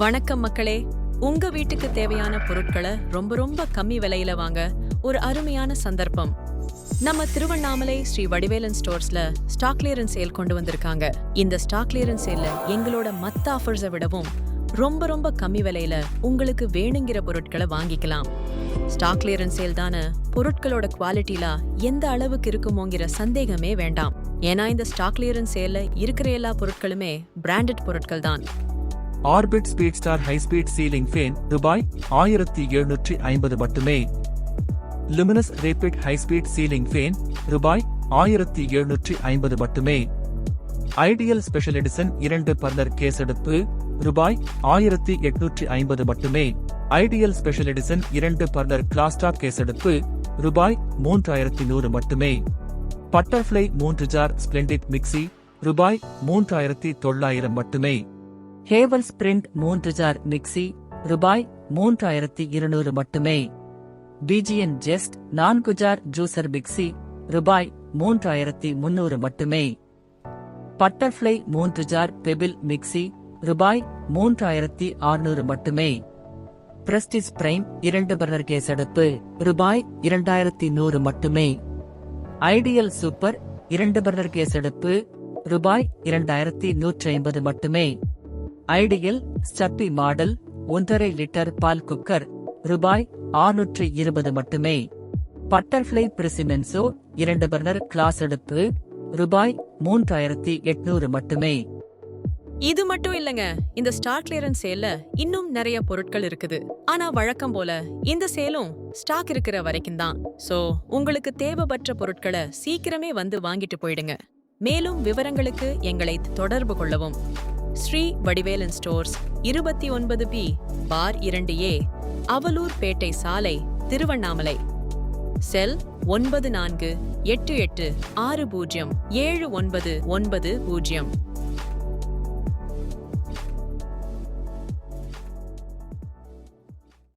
வணக்கம் மக்களே. உங்க வீட்டுக்கு தேவையான பொருட்களை ரொம்ப ரொம்ப கம்மி விலையில வாங்க ஒரு அருமையான சந்தர்ப்பம். நம்ம திருவண்ணாமலை ஸ்ரீ வடிவேலன் ஸ்டோர்ஸ்ல ஸ்டாக் கிளியரன்ஸ் சேல் கொண்டு வந்திருக்காங்க. இந்த ஸ்டாக் கிளியரன்ஸ் சேல்ல எங்களோட மத்த ஆஃபர்ஸை விடவும் ரொம்ப ரொம்ப கம்மி விலையில உங்களுக்கு வேணுங்கிற பொருட்களை வாங்கிக்கலாம். ஸ்டாக் கிளியரன்ஸ் சேல் தானே, பொருட்களோட குவாலிட்டில எந்த அளவுக்கு இருக்குமோங்கிற சந்தேகமே வேண்டாம். ஏன்னா இந்த ஸ்டாக் கிளியரன்ஸ் சேல்ல இருக்கிற எல்லா பொருட்களுமே பிராண்டட் பொருட்கள் தான். Orbit speed star high speed ceiling fan ரூபாய் 1750 மட்டுமே. Luminous rapid high speed ceiling fan ரூபாய் 1750 மட்டுமே. Ideal special edition 2 burner gas அடுப்பு ரூபாய் 1850 மட்டுமே. Ideal special edition 2 burner glass top gas அடுப்பு ரூபாய் 3100 மட்டுமே. பட்டர்ஃப்ளை 3 ஜார் ஸ்பிளெண்டிட் மிக்சி ரூபாய் 3900 மட்டுமே. ஹேவல் ஸ்பிரிண்ட் 3 ஜார் மிக்சி ரூபாய் 3200 மட்டுமே. பிஜிஎன் ஜெஸ்ட் 4 ஜார் ஜூசர் மிக்சி ரூபாய் 3300 மட்டுமே. பட்டர்ஃப்ளை 3 ஜார் பெபிள் மிக்சி ரூபாய் 3600 மட்டுமே. பிரஸ்டிஜ் பிரைம் 2 பர்னர் கேஸ் அடுப்பு ரூபாய் 2100 மட்டுமே. ஐடியல் சூப்பர் 2 பர்னர் கேஸ் அடுப்பு ரூபாய் 2150 மட்டுமே. ஐடியல் ஸ்டப்பி மாடல் 1.5 லிட்டர் பால் குக்கர் ரூபாய் 620 மட்டுமே. பட்டர்ஃப்ளை பிரிசிமென்சோ 2 பர்னர் கிளாஸ் அடுப்பு ரூபாய் 3800 மட்டுமே. இது மட்டும் இல்லங்க, இந்த ஸ்டாக் கிளியரன்ஸ் சேல்ல இன்னும் நிறைய பொருட்கள் இருக்குது. ஆனா வழக்கம் போல இந்த சேலும் ஸ்டாக் இருக்கிற வரைக்கும் தான். சோ உங்களுக்கு தேவைப்பட்ட பொருட்களை சீக்கிரமே வந்து வாங்கிட்டு போயிடுங்க. மேலும் விவரங்களுக்கு எங்களை தொடர்பு கொள்ளவும். ஸ்ரீ வடிவேலன் ஸ்டோர்ஸ் 29B பார் 2A அவலூர் பேட்டை சாலை, திருவண்ணாமலை. செல் 9488607990.